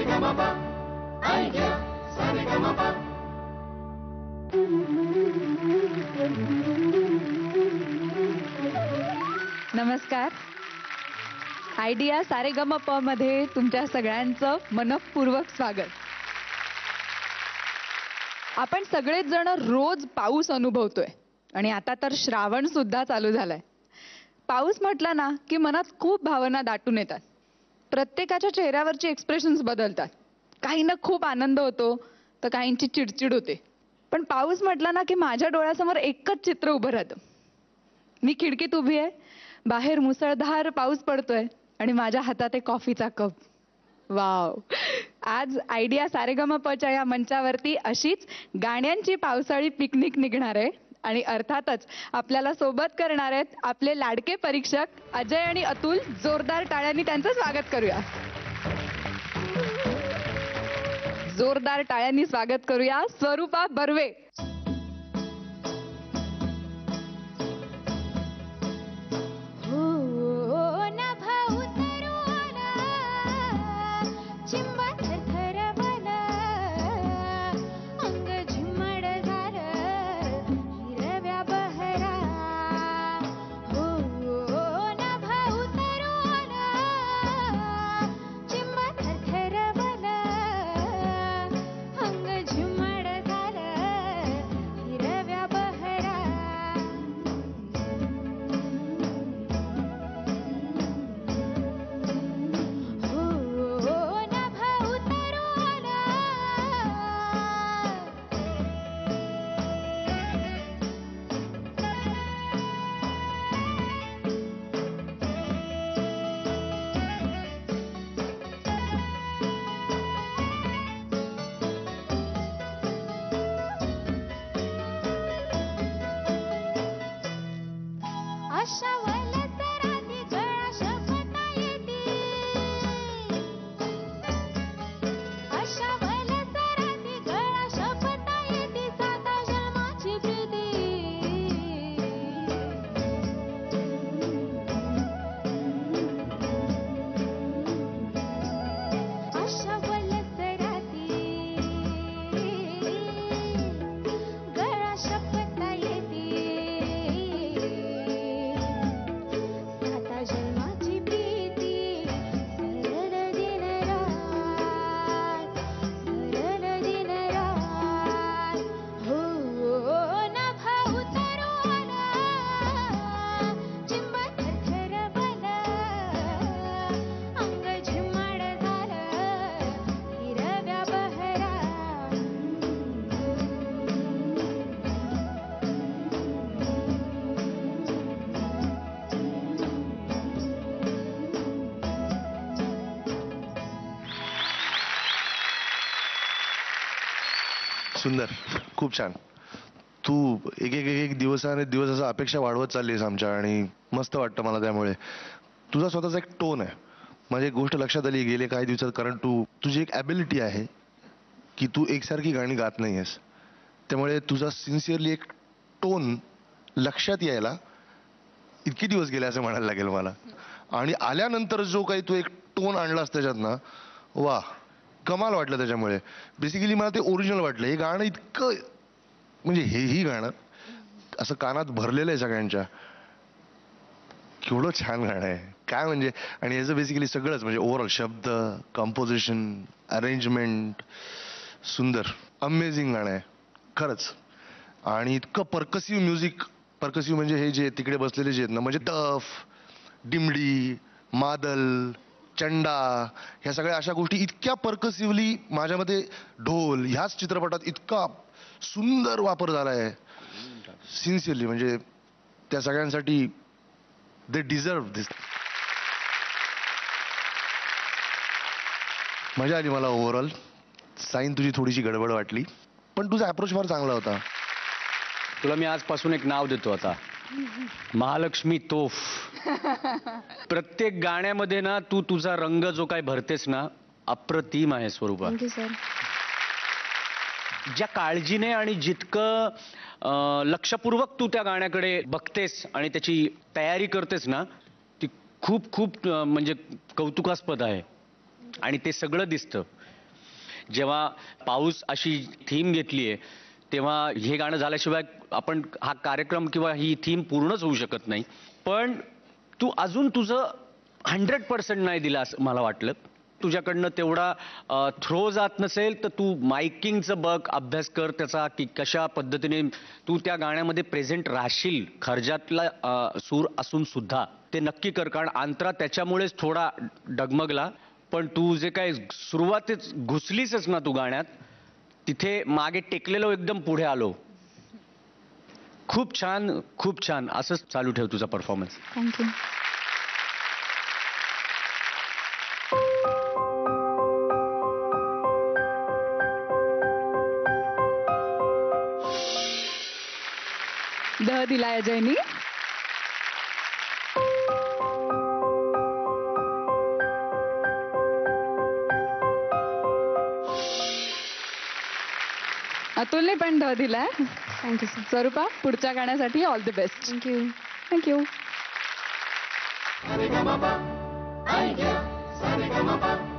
Sa Re Ga Ma Pa idea Sa Re Ga Ma Pa. नमस्कार. Idea Sa Re Ga Ma Pa मध्ये तुमच्या सगळ्यांचं मनपूर्वक स्वागत. आपण सगळेच जण रोज पाऊस अनुभवतोय आणि आता तर श्रावण सुद्धा चालू झालाय. पाऊस म्हटला ना की मनात खूप भावना दाटून येतात. प्रत्येकाच्या चेहऱ्यावरची एक्सप्रेशन्स बदलतात. काहींना खूप आनंद होतो तर काहींची चिडचिड होते. पण पाऊस म्हटला ना की माझ्या डोळ्यासमोर एकच चित्र उभं राहतं. मी खिडकीत उभी आहे, बाहेर मुसळधार पाऊस पडतोय आणि माझ्या हातात आहे कॉफीचा कप. वाव. आज आयडिया सारेगमपच्या या मंचावरती अशीच गाण्यांची पावसाळी पिकनिक निघणार आहे आणि अर्थातच आपल्याला सोबत करणार आहेत आपले लाडके परीक्षक अजय आणि अतुल. जोरदार टाळ्यांनी त्यांचं स्वागत करूया. जोरदार टाळ्यांनी स्वागत करूया स्वरूपा बर्वे. सुंदर, खूप छान. तू एक एक एक दिवसाने दिवस असं अपेक्षा वाढवत चाललीस आमच्या आणि मस्त वाटतं मला. त्यामुळे तुझा स्वतःचा एक टोन आहे. माझी एक गोष्ट लक्षात आली गेले काही दिवसात, कारण तुझी एक ॲबिलिटी आहे की तू एकसारखी गाणी गात नाही आहेस. त्यामुळे तुझा सिन्सिअरली एक टोन लक्षात यायला इतके दिवस गेले असं म्हणायला लागेल मला. आणि आल्यानंतर जो काही तू एक टोन आणलास त्याच्यात ना, वा, कमाल वाटलं. त्याच्यामुळे बेसिकली मला ते ओरिजिनल वाटलं. हे गाणं इतकं, म्हणजे हेही गाणं असं कानात भरलेलं आहे सगळ्यांच्या. केवढं छान गाणं आहे काय म्हणजे. आणि याचं बेसिकली सगळंच म्हणजे ओव्हरऑल शब्द, कंपोजिशन, अरेंजमेंट सुंदर, अमेझिंग गाणं आहे खरंच. आणि इतकं पर्कसिव्ह म्युझिक. पर्कसिव्ह म्हणजे हे जे तिकडे बसलेले जे आहेत ना, म्हणजे टफ, डिमडी, मादल, चंडा, ह्या सगळ्या अशा गोष्टी इतक्या पर्कसिव्हली माझ्यामध्ये, ढोल, ह्याच चित्रपटात इतका सुंदर वापर झाला आहे सिन्सिअरली. म्हणजे त्या सगळ्यांसाठी दे डिझर्व दिस. मजा आली मला ओव्हरऑल. साईन तुझी थोडीशी गडबड वाटली, पण तुझा अप्रोच फार चांगला होता. तुला मी आजपासून एक नाव देतो आता, महालक्ष्मी तोफ. प्रत्येक गाण्यामध्ये ना तू तुझा रंग जो काय भरतेस ना, अप्रतिम आहे स्वरूपा. ज्या काळजीने आणि जितकं लक्षपूर्वक तू त्या गाण्याकडे बघतेस आणि त्याची तयारी करतेस ना, ती खूप खूप म्हणजे कौतुकास्पद आहे. आणि ते सगळं दिसतं. जेव्हा पाऊस अशी थीम घेतलीये तेव्हा हे गाणं झाल्याशिवाय आपण हा कार्यक्रम किंवा ही थीम पूर्णच होऊ शकत नाही. पण तू अजून तुझं 100% नाही दिलं असं मला वाटलं. तुझ्याकडनं तेवढा थ्रो जात नसेल तर तू मायकिंगचं बघ, अभ्यास कर त्याचा की कशा पद्धतीने तू त्या गाण्यामध्ये प्रेझेंट राहशील. खर्जातला सूर असून सुद्धा ते नक्की कर, कारण अंतरा त्याच्यामुळेच थोडा डगमगला. पण तू जे काय सुरुवातीच घुसलीसच ना तू गाण्यात, तिथे मागे टेकलेलो एकदम पुढे आलो. खूप छान, खूप छान. असंच चालू ठेव तुझा परफॉर्मन्स. थँक्यू. दिलाय अजयनी. अतुलने पण दिलाय. Thank you sir. स्वरूपा, पुढच्या गाण्यासाठी all the best. Thank you. Thank you. Sa re ga ma pa. I get sa re ga ma pa.